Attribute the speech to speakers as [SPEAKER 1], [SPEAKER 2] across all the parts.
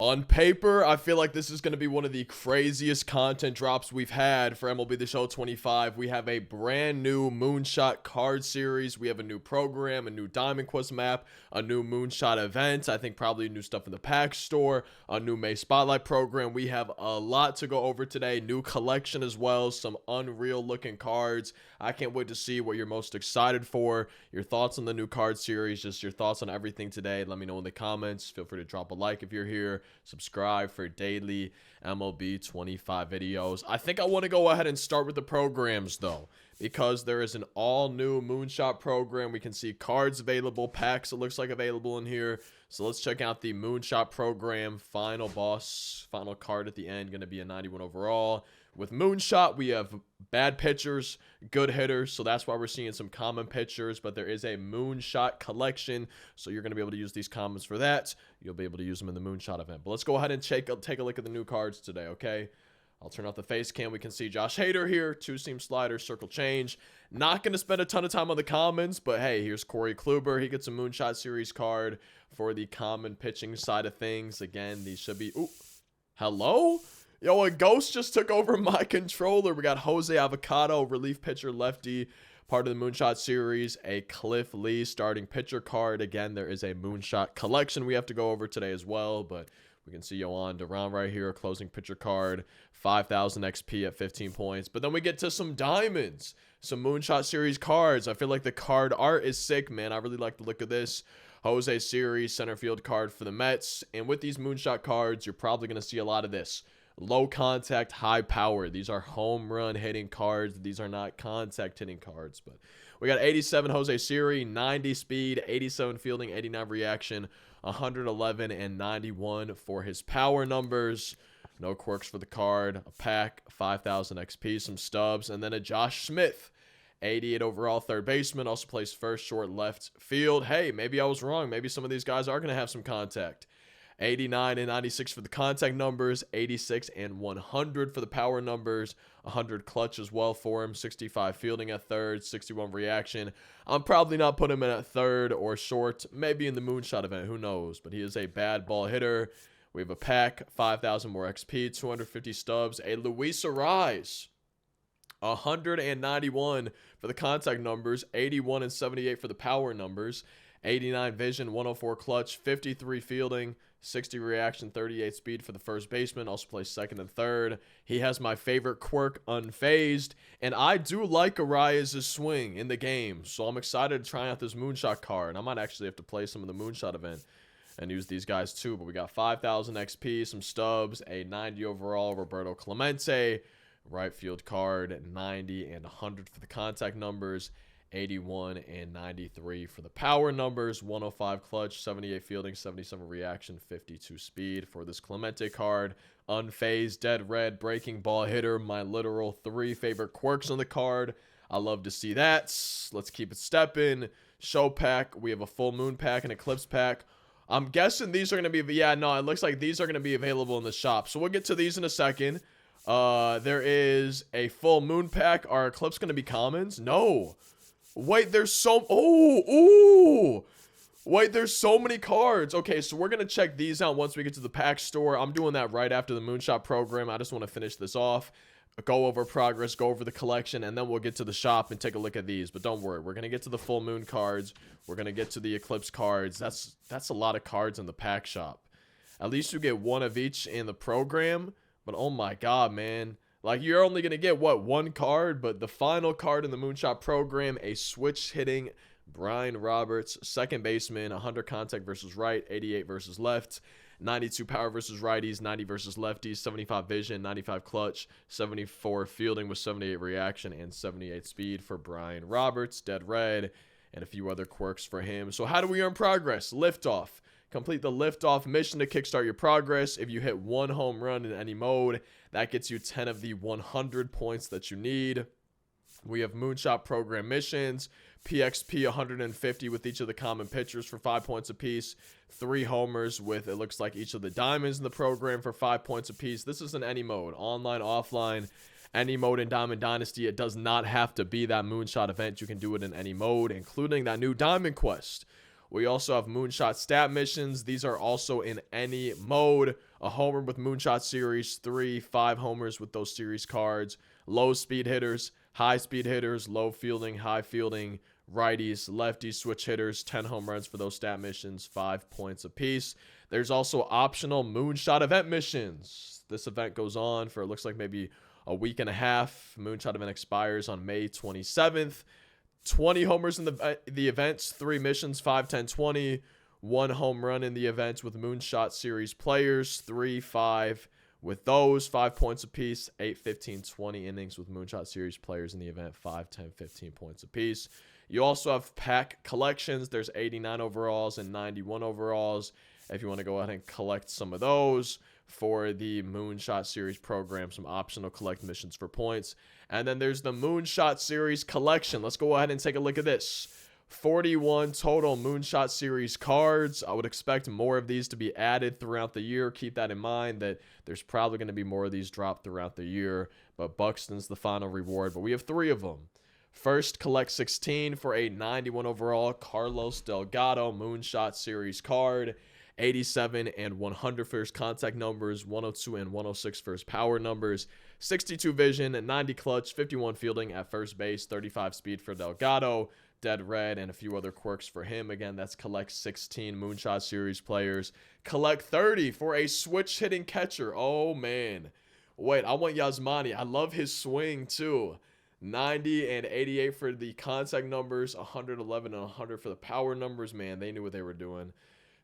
[SPEAKER 1] On paper, I feel like this is going to be one of the craziest content drops we've had for MLB The Show 25. We have a brand new Moonshot card series. We have a new program, a new Diamond Quest map, a new Moonshot event. I think probably new stuff in the pack store, a new May Spotlight program. We have a lot to go over today. New collection as well, some unreal looking cards. I can't wait to see what you're most excited for. Your thoughts on the new card series, just your thoughts on everything today. Let me know in the comments. Feel free to drop a like if you're here. Subscribe for daily MLB 25 videos. I think I want to go ahead and start with the programs though, because there is an all new Moonshot program. We can see cards available, packs it looks like available in here. So let's check out the Moonshot program. Final boss, final card at the end, going to be a 91 overall. With Moonshot, we have bad pitchers, good hitters, so that's why we're seeing some common pitchers, but there is a Moonshot collection, so you're going to be able to use these commons for that. You'll be able to use them in the Moonshot event. But let's go ahead and take a look at the new cards today, okay? I'll turn off the face cam. We can see Josh Hader here, two-seam slider, circle change. Not going to spend a ton of time on the commons, but hey, here's Corey Kluber. He gets a Moonshot series card for the common pitching side of things. Again, these should be... Ooh, hello? Yo, a ghost just took over my controller. We got Jose Avocado, relief pitcher, lefty, part of the Moonshot series. A Cliff Lee starting pitcher card. Again, there is a Moonshot collection we have to go over today as well, but we can see Yohan Duran right here, closing pitcher card, 5,000 XP at 15 points. But then we get to some diamonds, some Moonshot series cards. I feel like the card art is sick, man. I really like the look of this. Jose series center field card for the Mets. And with these Moonshot cards, you're probably going to see a lot of this. Low contact, high power. These are home run hitting cards. These are not contact hitting cards. But we got 87 Jose Siri, 90 speed, 87 fielding, 89 reaction, 111 and 91 for his power numbers. No quirks for the card. A pack, 5,000 XP, some stubs, and then a Josh Smith, 88 overall, third baseman. Also plays first, short, left field. Hey, maybe I was wrong. Maybe some of these guys are going to have some contact. 89 and 96 for the contact numbers, 86 and 100 for the power numbers, 100 clutch as well for him, 65 fielding at third, 61 reaction. I'm probably not putting him in at third or short, maybe in the Moonshot event, who knows, but he is a bad ball hitter. We have a pack, 5,000 more XP, 250 stubs, a Luis Arraez, 191 for the contact numbers, 81 and 78 for the power numbers, 89 vision, 104 clutch, 53 fielding, 60 reaction, 38 speed for the first baseman. Also plays second and third. He has my favorite quirk, unfazed. And I do like Arraez's swing in the game. So I'm excited to try out this Moonshot card. I might actually have to play some of the Moonshot event and use these guys too. But we got 5,000 XP, some stubs, a 90 overall Roberto Clemente. Right field card, 90 and 100 for the contact numbers. 81 and 93 for the power numbers, 105 clutch, 78 fielding, 77 reaction, 52 speed for this Clemente card. Unfazed, dead red, breaking ball hitter, my literal 3 favorite quirks on the card. I love to see that. Let's keep it stepping. Show pack, we have a full moon pack and Eclipse pack. I'm guessing these are going to be, yeah, no, it looks like these are going to be available in the shop. So we'll get to these in a second. There is a full moon pack. Are Eclipse going to be commons? No. Wait, there's so... Ooh! Wait, there's so many cards. Okay, so we're going to check these out once we get to the pack store. I'm doing that right after the Moonshot program. I just want to finish this off, go over progress, go over the collection, and then we'll get to the shop and take a look at these. But don't worry, we're going to get to the full moon cards. We're going to get to the Eclipse cards. That's a lot of cards in the pack shop. At least you get one of each in the program. But oh my god, man. Like, you're only going to get, what, one card? But the final card in the Moonshot program, a switch-hitting Brian Roberts, second baseman, 100 contact versus right, 88 versus left, 92 power versus righties, 90 versus lefties, 75 vision, 95 clutch, 74 fielding with 78 reaction, and 78 speed for Brian Roberts, dead red, and a few other quirks for him. So how do we earn progress? Liftoff. Complete the liftoff mission to kickstart your progress. If you hit 1 home run in any mode, that gets you 10 of the 100 points that you need. We have Moonshot program missions, PXP 150 with each of the common pitchers for 5 points apiece, 3 homers with, it looks like, each of the diamonds in the program for 5 points apiece. This is in any mode, online, offline, any mode in Diamond Dynasty. It does not have to be that Moonshot event. You can do it in any mode, including that new Diamond Quest. We also have Moonshot stat missions. These are also in any mode. A homer with Moonshot series, 3, 5 homers with those series cards. Low speed hitters, high speed hitters, low fielding, high fielding, righties, lefties, switch hitters, 10 home runs for those stat missions, 5 points apiece. There's also optional Moonshot event missions. This event goes on for, it looks like, maybe a week and a half. Moonshot event expires on May 27th. 20 homers in the events, 3 missions, 5, 10, 20. 1 home run in the events with Moonshot series players, 3, 5 with those, 5 points apiece. 8, 15, 20 innings with Moonshot series players in the event, 5, 10, 15 points apiece. You also have pack collections. There's 89 overalls and 91 overalls. If you want to go ahead and collect some of those for the Moonshot series program, some optional collect missions for points. And then there's the Moonshot series collection. Let's go ahead and take a look at this. 41 total Moonshot series cards. I would expect more of these to be added throughout the year. Keep that in mind, that there's probably going to be more of these dropped throughout the year, but Buxton's the final reward. But we have 3 of them. First, collect 16 for a 91 overall Carlos Delgado Moonshot series card. 87 and 100 for his contact numbers, 102 and 106 for his power numbers, 62 vision, 90 clutch, 51 fielding at first base, 35 speed for Delgado, dead red, and a few other quirks for him. Again, that's collect 16 Moonshot series players. Collect 30 for a switch hitting catcher. Oh man, wait, I want Yasmani. I love his swing too. 90 and 88 for the contact numbers, 111 and 100 for the power numbers. Man, they knew what they were doing.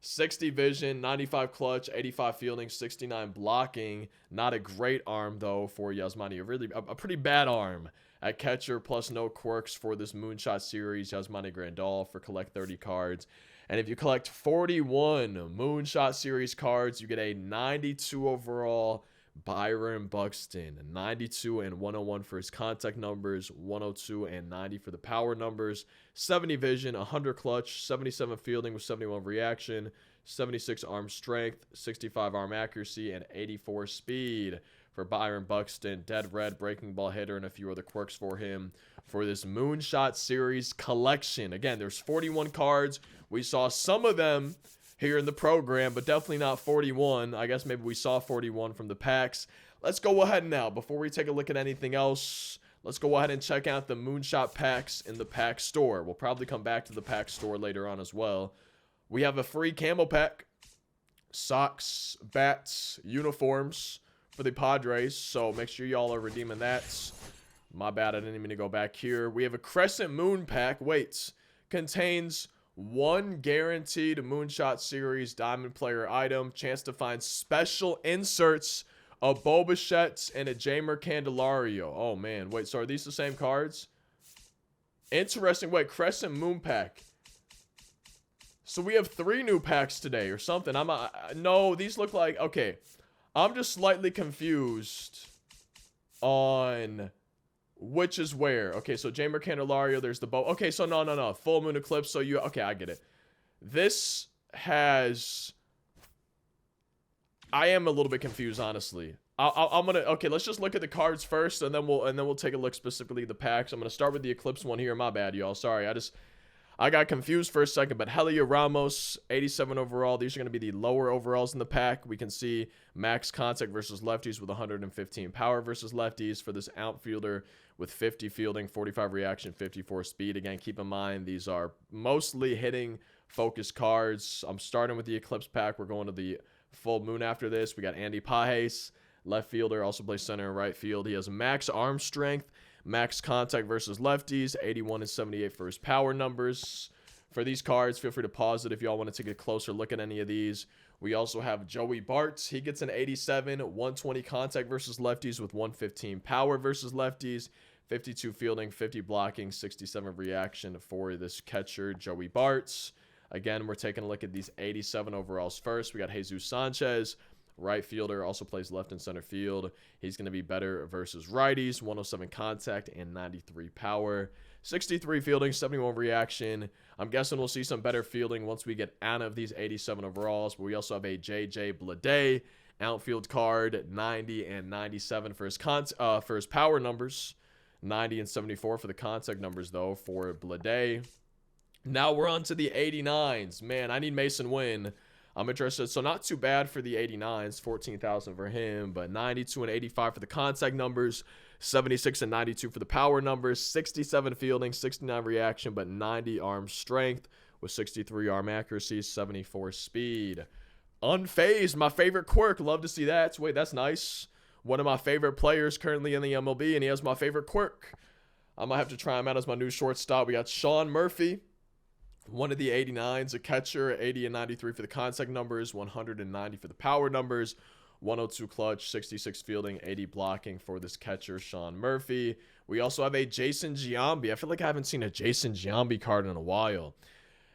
[SPEAKER 1] 60 vision, 95 clutch, 85 fielding, 69 blocking. Not a great arm though for Yasmani. A pretty bad arm at catcher, plus no quirks for this Moonshot series. Yasmani Grandal for collect 30 cards. And if you collect 41 Moonshot series cards, you get a 92 overall Byron Buxton. 92 and 101 for his contact numbers, 102 and 90 for the power numbers, 70 vision, 100 clutch, 77 fielding with 71 reaction, 76 arm strength, 65 arm accuracy, and 84 speed for Byron Buxton. Dead red, breaking ball hitter, and a few other quirks for him for this Moonshot series collection. Again, there's 41 cards. We saw some of them here in the program, but definitely not 41. I guess maybe we saw 41 from the packs. Let's go ahead now. Before we take a look at anything else, let's go ahead and check out the Moonshot packs in the pack store. We'll probably come back to the pack store later on as well. We have a free camo pack, socks, bats, uniforms for the Padres, so make sure y'all are redeeming that. My bad, I didn't mean to go back here. We have a Crescent Moon pack. Wait, contains 1 guaranteed Moonshot series diamond player item, chance to find special inserts, a Bo Bichette and a Jamer Candelario. Oh man, wait, so are these the same cards? Interesting. Wait, Crescent Moon pack. So we have 3 new packs today or something. No, these look like, okay, I'm just slightly confused on which is where. Okay, so Jamer Candelario, there's the bow. Okay, so no. Full Moon Eclipse, so you... Okay, I get it. This has... I am a little bit confused, honestly. I'm gonna... Okay, let's just look at the cards first, and then we'll take a look specifically at the packs. I'm gonna start with the Eclipse one here. My bad, y'all. Sorry, I got confused for a second, but Helia Ramos, 87 overall. These are going to be the lower overalls in the pack. We can see max contact versus lefties with 115 power versus lefties for this outfielder with 50 fielding, 45 reaction, 54 speed. Again, keep in mind, these are mostly hitting focused cards. I'm starting with the Eclipse pack. We're going to the Full Moon after this. We got Andy Pajes, left fielder, also plays center and right field. He has max arm strength, max contact versus lefties, 81 and 78 for his power numbers. For these cards, feel free to pause it if y'all want to take a closer look at any of these. We also have Joey Bart. He gets an 87, 120 contact versus lefties with 115 power versus lefties, 52 fielding, 50 blocking, 67 reaction for this catcher, Joey Bart. Again, we're taking a look at these 87 overalls first. We got Jesus Sanchez, right fielder, also plays left and center field. He's going to be better versus righties, 107 contact and 93 power, 63 fielding, 71 reaction. I'm guessing we'll see some better fielding once we get out of these 87 overalls. But we also have a JJ Bleday outfield card, 90 and 97 for his power numbers, 90 and 74 for the contact numbers though for Bleday. Now we're on to the 89s. Man, I need Mason Wynn. I'm interested. So not too bad for the 89s. 14,000 for him, but 92 and 85 for the contact numbers. 76 and 92 for the power numbers. 67 fielding, 69 reaction, but 90 arm strength with 63 arm accuracy, 74 speed. Unfazed, my favorite quirk. Love to see that. Wait, that's nice. One of my favorite players currently in the MLB, and he has my favorite quirk. I might have to try him out as my new shortstop. We got Sean Murphy, one of the 89s, a catcher, 80 and 93 for the contact numbers, 190 for the power numbers, 102 clutch, 66 fielding, 80 blocking for this catcher, Sean Murphy. We also have a Jason Giambi. I feel like I haven't seen a Jason Giambi card in a while.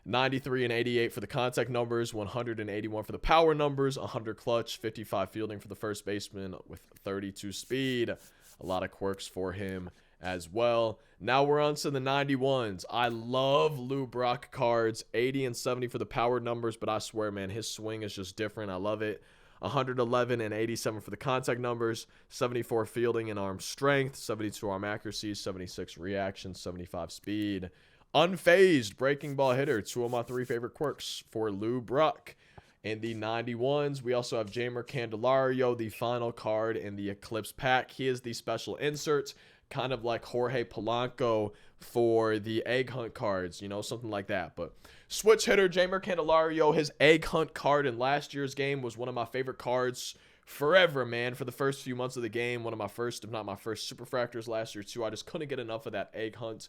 [SPEAKER 1] 93 and 88 for the contact numbers, 181 for the power numbers, 100 clutch, 55 fielding for the first baseman with 32 speed. A lot of quirks for him as well. Now we're on to the 91s. I love Lou Brock cards, 80 and 70 for the power numbers, but I swear, man, his swing is just different. I love it. 111 and 87 for the contact numbers, 74 fielding and arm strength, 72 arm accuracy, 76 reaction, 75 speed. Unfazed breaking ball hitter, two of my three favorite quirks for Lou Brock. In the 91s, we also have Jeimer Candelario, the final card in the Eclipse pack. He is the special insert, kind of like Jorge Polanco for the Egg Hunt cards, you know, something like that. But switch hitter, Jeimer Candelario, his Egg Hunt card in last year's game was one of my favorite cards forever, man. For the first few months of the game, one of my first, if not my first, Superfractors last year, too. I just couldn't get enough of that Egg Hunt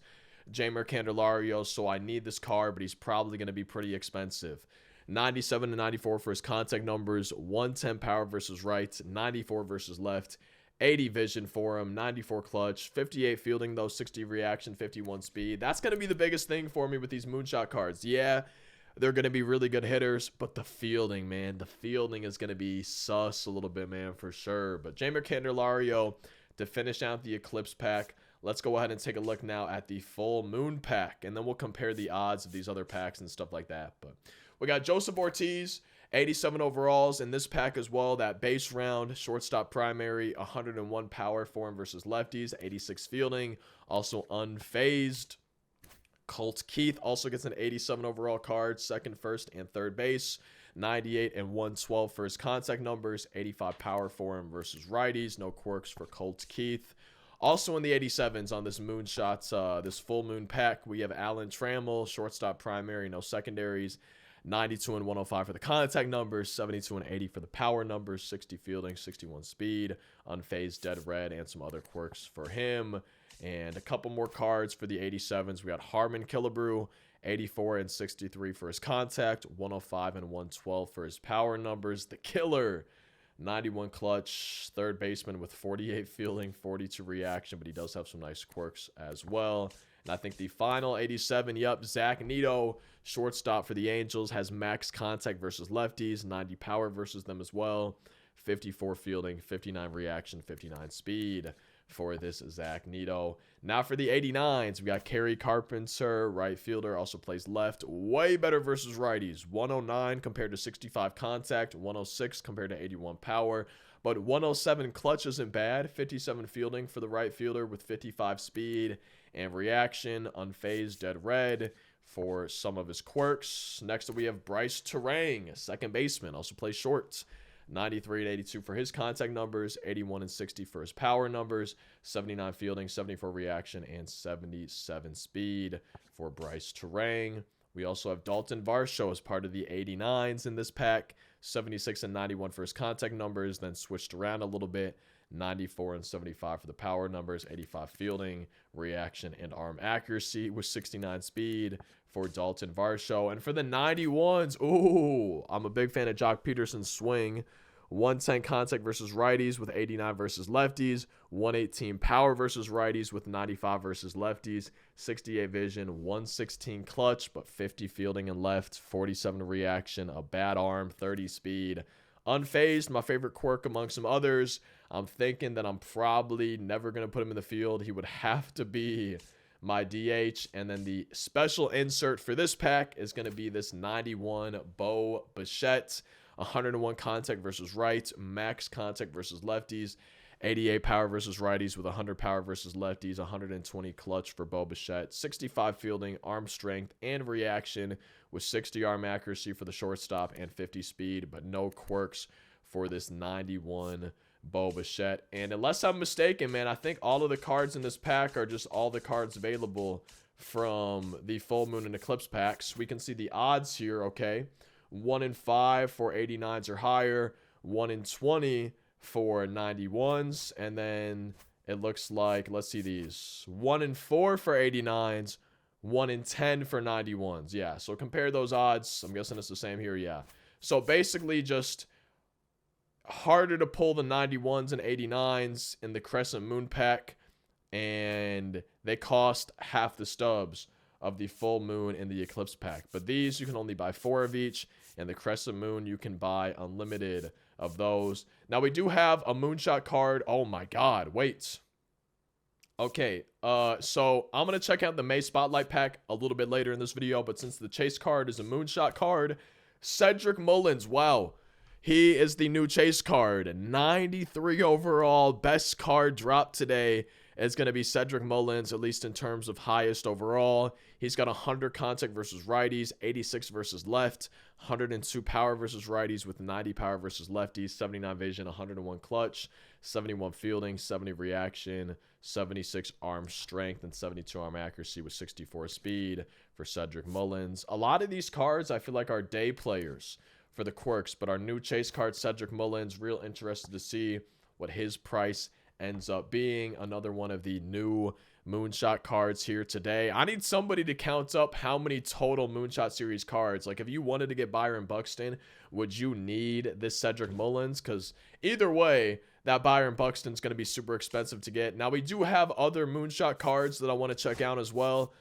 [SPEAKER 1] Jeimer Candelario, so I need this card, but he's probably going to be pretty expensive. 97 and 94 for his contact numbers, 110 power versus right, 94 versus left, 80 vision for him, 94 clutch, 58 fielding though, 60 reaction, 51 speed. That's going to be the biggest thing for me with these Moonshot cards. Yeah, they're going to be really good hitters, but the fielding, man, the fielding is going to be sus a little bit, man, for sure. But Jeimer Candelario to finish out the Eclipse pack. Let's go ahead and take a look now at the full moon pack, and then we'll compare the odds of these other packs and stuff like that. But we got Joseph Ortiz, 87 overalls in this pack as well. That base round, shortstop primary, 101 power for him versus lefties, 86 fielding, also unfazed. Colt Keith also gets an 87 overall card, second, first, and third base. 98 and 112 for his contact numbers, 85 power for him versus righties. No quirks for Colt Keith. Also in the 87s on this Moonshots, this full moon pack, we have Alan Trammell, shortstop primary, no secondaries. 92 and 105 for the contact numbers, 72 and 80 for the power numbers, 60 fielding, 61 speed, unfazed, dead red, and some other quirks for him. And a couple more cards for the 87s. We got Harmon Killebrew, 84 and 63 for his contact, 105 and 112 for his power numbers. The killer, 91 clutch, third baseman with 48 fielding, 42 reaction, but he does have some nice quirks as well. And I think the final 87, yep, Zach Neto, shortstop for the Angels, has max contact versus lefties, 90 power versus them as well, 54 fielding, 59 reaction, 59 speed for this Zach Neto. Now for the 89s, we got Kerry Carpenter, right fielder, also plays left. Way better versus righties. 109 compared to 65 contact, 106 compared to 81 power. But 107 clutch isn't bad. 57 fielding for the right fielder with 55 speed and reaction. Unfazed, dead red for some of his quirks. Next we have Bryce Terang, second baseman, also plays short. 93 and 82 for his contact numbers, 81 and 60 for his power numbers, 79 fielding, 74 reaction, and 77 speed for Bryce Terang. We also have Dalton Varsho as part of the 89s in this pack, 76 and 91 for his contact numbers, then switched around a little bit, 94 and 75 for the power numbers, 85 fielding, reaction, and arm accuracy with 69 speed for Dalton Varsho. And for the 91s, ooh, I'm a big fan of Jock Peterson's swing. 110 contact versus righties with 89 versus lefties. 118 power versus righties with 95 versus lefties. 68 vision, 116 clutch, but 50 fielding and left. 47 reaction, a bad arm, 30 speed. Unfazed, my favorite quirk among some others. I'm thinking that I'm probably never going to put him in the field. He would have to be my DH. And then the special insert for this pack is going to be this 91 Bo Bichette. 101 contact versus rights, max contact versus lefties, 88 power versus righties with 100 power versus lefties, 120 clutch for Bo Bichette, 65 fielding, arm strength, and reaction with 60 arm accuracy for the shortstop and 50 speed, but no quirks for this 91 Bo Bichette. And unless I'm mistaken, man, I think all of the cards in this pack are just all the cards available from the Full Moon and Eclipse packs. We can see the odds here, okay? 1 in 5 for 89s or higher, 1 in 20 for 91s, and then it looks like, let's see these, 1 in 4 for 89s, 1 in 10 for 91s. Yeah, so compare those odds. I'm guessing it's the same here. Yeah, so basically just harder to pull the 91s and 89s in the Crescent Moon pack, and they cost half the stubs of the Full Moon in the Eclipse pack. But these you can only buy 4 of each, and the Crescent Moon you can buy unlimited of those. Now we do have a Moonshot card. Oh my god, wait. Okay, so I'm gonna check out the May Spotlight pack a little bit later in this video, but since the Chase card is a Moonshot card, Cedric Mullins, wow, he is the new Chase card. 93 overall, best card dropped today. It's going to be Cedric Mullins, at least in terms of highest overall. He's got 100 contact versus righties, 86 versus left, 102 power versus righties with 90 power versus lefties, 79 vision, 101 clutch, 71 fielding, 70 reaction, 76 arm strength, and 72 arm accuracy with 64 speed for Cedric Mullins. A lot of these cards I feel like are day players for the quirks, but our new Chase card, Cedric Mullins, real interested to see what his price ends up being. Another one of the new Moonshot cards here today. I need somebody to count up how many total Moonshot series cards. Like, if you wanted to get Byron Buxton, would you need this Cedric Mullins? Because either way, that Byron Buxton's going to be super expensive to get. Now, we do have other Moonshot cards that I want to check out as well.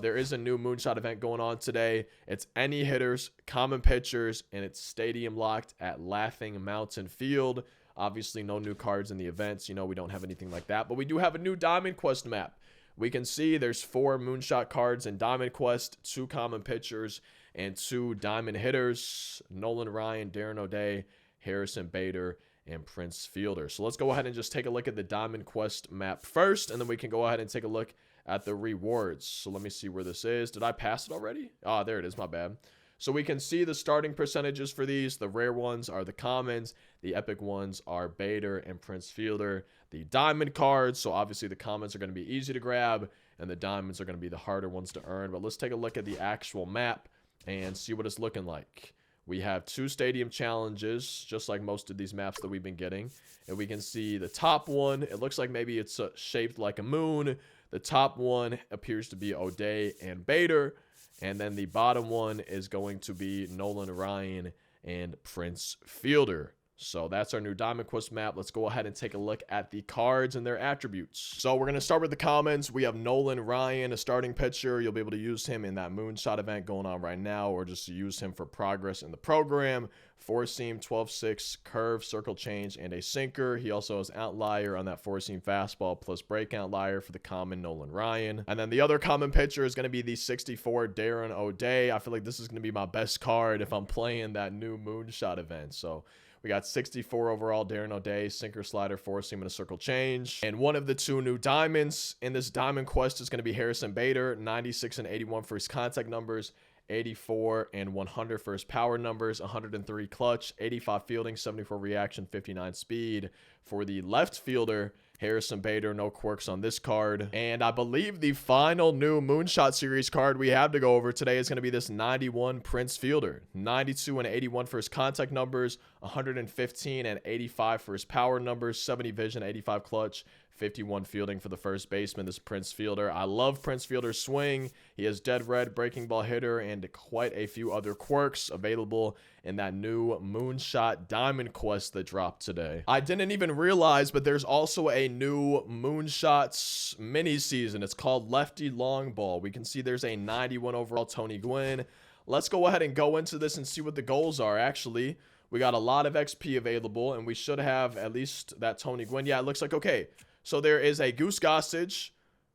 [SPEAKER 1] There is a new Moonshot event going on today. It's any hitters, common pitchers, and it's stadium locked at Laughing Mountain Field. Obviously, no new cards in the events. You know, we don't have anything like that. But we do have a new Diamond Quest map. We can see there's 4 Moonshot cards in Diamond Quest, 2 common pitchers, and 2 diamond hitters. Nolan Ryan, Darren O'Day, Harrison Bader, and Prince Fielder. So let's go ahead and just take a look at the Diamond Quest map first, and then we can go ahead and take a look at the rewards. So let me see where this is. Did I pass it already? Ah, there it is. My bad. So we can see the starting percentages for these. The rare ones are the commons. The epic ones are Bader and Prince Fielder. The diamond cards, so obviously the commons are going to be easy to grab, and the diamonds are going to be the harder ones to earn. But let's take a look at the actual map and see what it's looking like. We have 2 stadium challenges, just like most of these maps that we've been getting. And we can see the top one. It looks like maybe it's shaped like a moon. The top one appears to be O'Day and Bader. And then the bottom one is going to be Nolan Ryan and Prince Fielder. So that's our new Diamond Quest map. Let's go ahead and take a look at the cards and their attributes. So we're going to start with the commons. We have Nolan Ryan, a starting pitcher. You'll be able to use him in that Moonshot event going on right now, or just use him for progress in the program. 4-seam, 12-6, curve, circle change, and a sinker. He also has outlier on that 4-seam fastball plus break outlier for the common Nolan Ryan. And then the other common pitcher is going to be the 64 Darren O'Day. I feel like this is going to be my best card if I'm playing that new Moonshot event. So we got 64 overall Darren O'Day, sinker, slider, 4-seam, and a circle change. And one of the 2 new diamonds in this Diamond Quest is going to be Harrison Bader, 96 and 81 for his contact numbers, 84 and 100 for his power numbers, 103 clutch, 85 fielding, 74 reaction, 59 speed. For the left fielder, Harrison Bader, no quirks on this card. And I believe the final new Moonshot series card we have to go over today is going to be this 91 Prince Fielder. 92 and 81 for his contact numbers, 115 and 85 for his power numbers, 70 vision, 85 clutch, 51 fielding for the first baseman, this Prince Fielder. I love Prince Fielder's swing. He has dead red, breaking ball hitter, and quite a few other quirks available in that new Moonshot Diamond Quest that dropped today. I didn't even realize, but there's also a new Moonshots mini season. It's called Lefty Long Ball. We can see there's a 91 overall Tony Gwyn. Let's go ahead and go into this and see what the goals are. Actually, we got a lot of XP available, and we should have at least that Tony Gwyn. Yeah, it looks like okay. So there is a Goose Gossage,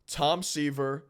[SPEAKER 1] Tom Seaver,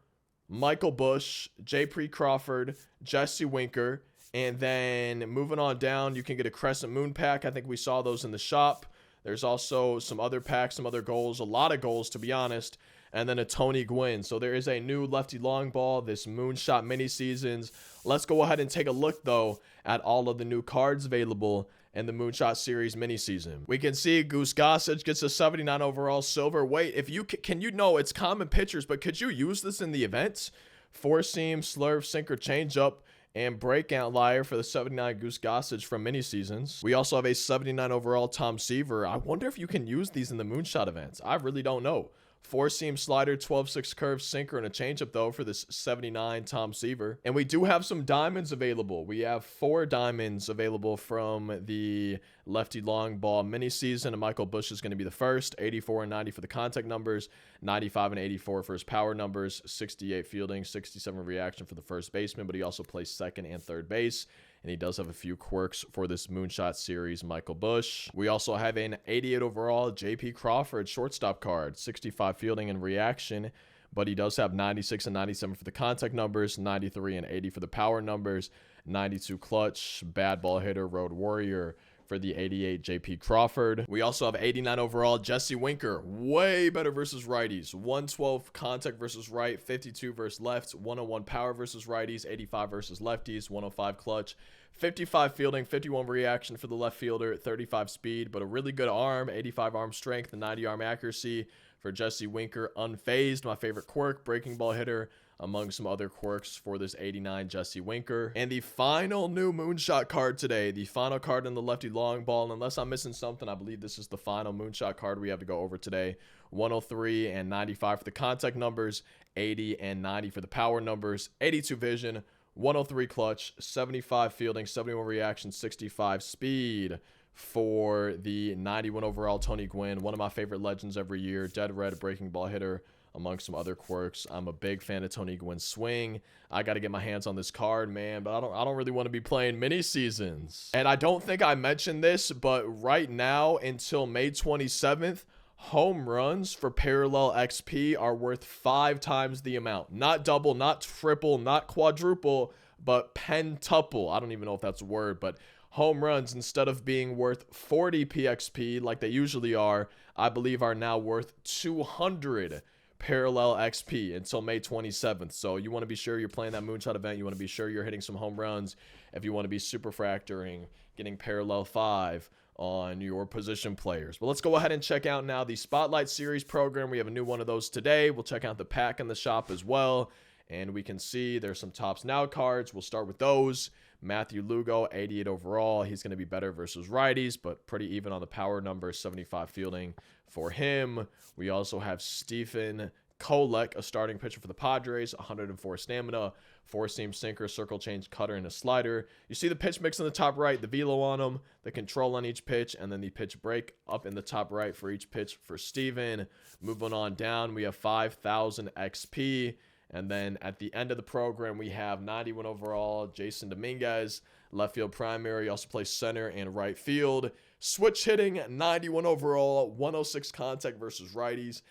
[SPEAKER 1] Michael Bush, J. Pre Crawford, Jesse Winker, and then moving on down, you can get a Crescent Moon pack. I think we saw those in the shop. There's also some other packs, some other goals, a lot of goals to be honest, and then a Tony Gwyn. So there is a new lefty long ball, this Moonshot mini seasons. Let's go ahead and take a look though at all of the new cards available in the Moonshot series mini season. We can see Goose Gossage gets a 79 overall silver. Wait, if you can, you know it's common pitchers, but could you use this in the events? Four seam, slurve, sinker, changeup, and breakout liar for the 79 Goose Gossage from mini seasons. We also have a 79 overall Tom Seaver. I wonder if you can use these in the Moonshot events. I really don't know. Four seam slider, 12-6 curve, sinker, and a changeup though for this 79 Tom Seaver. And we do have some diamonds available. We have 4 diamonds available from the lefty long ball mini season, and Michael Bush is going to be the first. 84 and 90 for the contact numbers, 95 and 84 for his power numbers, 68 fielding, 67 reaction for the first baseman, but he also plays second and third base. And he does have a few quirks for this Moonshot series, Michael Bush. We also have an 88 overall JP Crawford shortstop card, 65 fielding and reaction, but he does have 96 and 97 for the contact numbers, 93 and 80 for the power numbers, 92 clutch, bad ball hitter, road warrior for the 88 JP Crawford. We also have 89 overall Jesse Winker, way better versus righties, 112 contact versus right, 52 versus left, 101 power versus righties, 85 versus lefties, 105 clutch, 55 fielding, 51 reaction for the left fielder, 35 speed, but a really good arm, 85 arm strength, and 90 arm accuracy for Jesse Winker. Unfazed, my favorite quirk, breaking ball hitter, among some other quirks for this 89 Jesse Winker. And the final new Moonshot card today, the final card in the lefty long ball, and unless I'm missing something, I believe this is the final Moonshot card we have to go over today. 103 and 95 for the contact numbers, 80 and 90 for the power numbers, 82 vision, 103 clutch, 75 fielding, 71 reaction, 65 speed for the 91 overall Tony Gwyn, one of my favorite legends every year, dead red breaking ball hitter, among some other quirks. I'm a big fan of Tony Gwynn's swing. I got to get my hands on this card, man, but I don't really want to be playing mini seasons. And I don't think I mentioned this, but right now until May 27th, home runs for parallel XP are worth 5 times the amount. Not double, not triple, not quadruple, but pentuple. I don't even know if that's a word, but home runs, instead of being worth 40 PXP like they usually are, I believe are now worth 200 parallel XP until May 27th. So you want to be sure you're playing that Moonshot event. You want to be sure you're hitting some home runs. If you want to be super fractoring, getting parallel 5 on your position players. But let's go ahead and check out now the Spotlight Series program. We have a new one of those today. We'll check out the pack in the shop as well. And we can see there's some Tops Now cards. We'll start with those. Matthew Lugo, 88 overall. He's going to be better versus righties, but pretty even on the power number, 75 fielding for him. We also have Stephen Kolek, a starting pitcher for the Padres, 104 stamina, 4-seam sinker, circle change, cutter, and a slider. You see the pitch mix in the top right, the velo on him, the control on each pitch, and then the pitch break up in the top right for each pitch for Steven. Moving on down, we have 5,000 XP. And then at the end of the program, we have 91 overall Jason Dominguez, left field primary. He also plays center and right field. Switch hitting, 91 overall, 106 contact versus righties,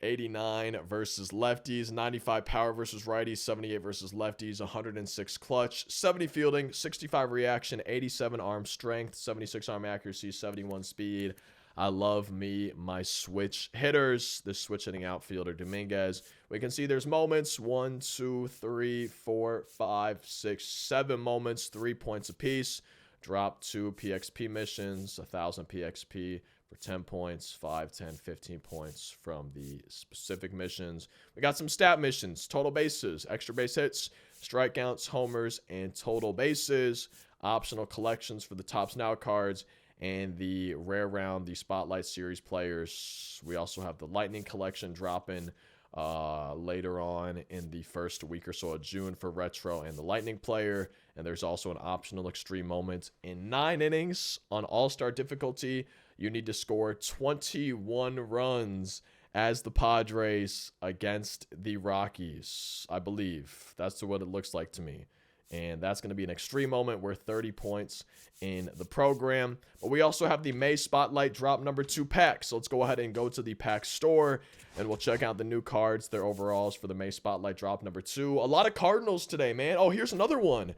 [SPEAKER 1] 89 versus lefties, 95 power versus righties, 78 versus lefties, 106 clutch, 70 fielding, 65 reaction, 87 arm strength, 76 arm accuracy, 71 speed. I love me my switch hitters. This switch hitting outfielder Dominguez. We can see there's moments, 1, 2, 3, 4, 5, 6, 7 moments, 3 points apiece. Drop 2 PXP missions, 1,000 PXP for 10 points, 5, 10, 15 points from the specific missions. We got some stat missions, total bases, extra base hits, strikeouts, homers, and total bases. Optional collections for the Tops Now cards. And the rare round, the Spotlight Series players. We also have the Lightning collection dropping later on in the first week or so of June for Retro and the Lightning player. And there's also an optional extreme moment in 9 innings on All-Star difficulty. You need to score 21 runs as the Padres against the Rockies, I believe. That's what it looks like to me. And that's going to be an extreme moment worth 30 points in the program. But we also have the May Spotlight Drop number 2 pack. So let's go ahead and go to the pack store. And we'll check out the new cards, their overalls for the May Spotlight Drop number 2. A lot of Cardinals today, man. Oh, here's another one.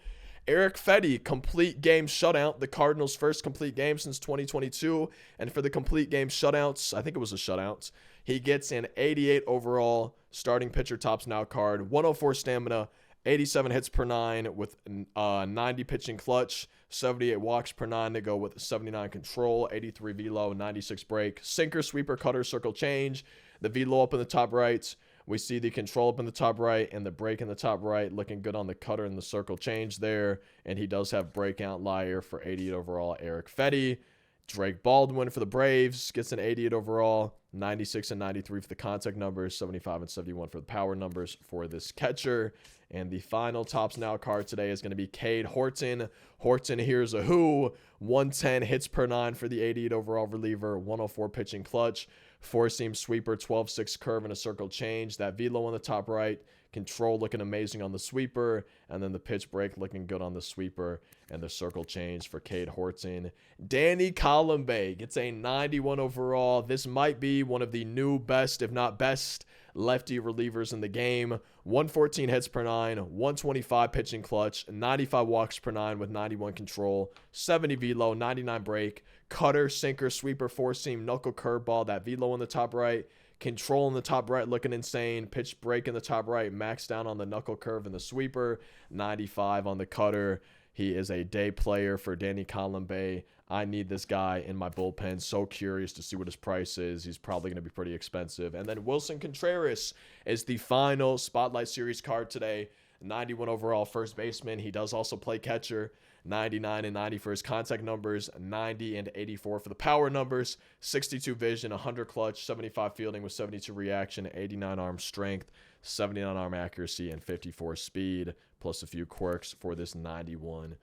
[SPEAKER 1] Eric Fetty, complete game shutout. The Cardinals' first complete game since 2022. And for the complete game shutouts, I think it was a shutout, he gets an 88 overall starting pitcher tops now card, 104 stamina, 87 hits per 9 with 90 pitching clutch, 78 walks per 9 to go with 79 control, 83 velo, 96 break, sinker, sweeper, cutter, circle change. The velo up in the top right. We see the control up in the top right and the break in the top right, looking good on the cutter and the circle change there. And he does have break outlier for 88 overall. Eric Fetty. Drake Baldwin for the Braves gets an 88 overall, 96 and 93 for the contact numbers, 75 and 71 for the power numbers for this catcher. And the final tops now card today is going to be Cade Horton. Horton, here's a who. 110 hits per 9 for the 88 overall reliever, 104 pitching clutch, 4-seam sweeper, 12-6 curve, and a circle change. That velo on the top right. Control looking amazing on the sweeper, and then the pitch break looking good on the sweeper, and the circle change for Cade Horton. Danny Colombe gets a 91 overall. This might be one of the new best, if not best, lefty relievers in the game. 114 hits per 9, 125 pitching clutch, 95 walks per 9 with 91 control, 70 velo, 99 break, cutter, sinker, sweeper, 4-seam, knuckle curveball. That velo on the top right. Control in the top right looking insane. Pitch break in the top right. Max down on the knuckle curve and the sweeper. 95 on the cutter. He is a day player for Danny Colombe. I need this guy in my bullpen. So curious to see what his price is. He's probably going to be pretty expensive. And then Willson Contreras is the final Spotlight Series card today. 91 overall first baseman. He does also play catcher. 99 and 90 for his contact numbers, 90 and 84 for the power numbers, 62 vision, 100 clutch, 75 fielding with 72 reaction, 89 arm strength, 79 arm accuracy, and 54 speed, plus a few quirks for this 91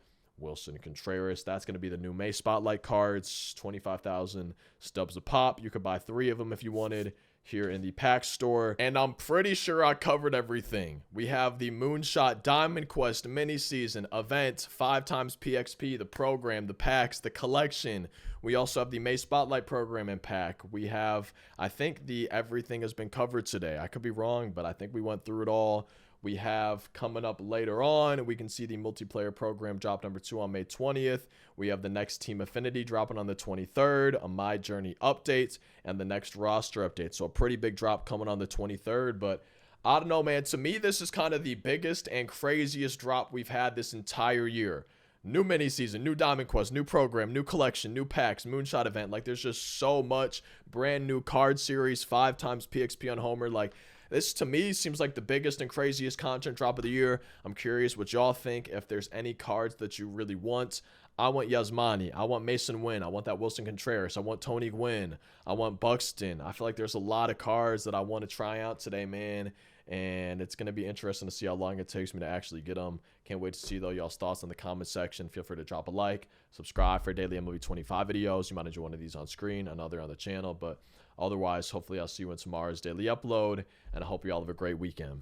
[SPEAKER 1] Willson Contreras. That's going to be the new May Spotlight cards, 25,000 stubs a pop. You could buy 3 of them if you wanted here in the pack store. And I'm pretty sure I covered everything. We have the Moonshot Diamond Quest mini season event, 5x PXP, the program, the packs, the collection. We also have the May Spotlight program and pack. We have, I think the everything has been covered today. I could be wrong, but I think we went through it all. We have coming up later on, we can see the multiplayer program drop number 2 on May 20th. We have the next Team Affinity dropping on the 23rd, a My Journey update, and the next roster update. So a pretty big drop coming on the 23rd, but I don't know, man. To me, this is kind of the biggest and craziest drop we've had this entire year. New mini season, new Diamond Quest, new program, new collection, new packs, Moonshot event. Like, there's just so much. Brand new card series, 5x PXP on Homer. Like, this, to me, seems like the biggest and craziest content drop of the year. I'm curious what y'all think, if there's any cards that you really want. I want Yasmani. I want Mason Wynn. I want that Willson Contreras. I want Tony Gwyn. I want Buxton. I feel like there's a lot of cards that I want to try out today, man. And it's going to be interesting to see how long it takes me to actually get them. Can't wait to see, though, y'all's thoughts in the comment section. Feel free to drop a like, subscribe for daily MLB 25 videos. You might enjoy one of these on screen, another on the channel. But otherwise, hopefully I'll see you in tomorrow's daily upload. And I hope you all have a great weekend.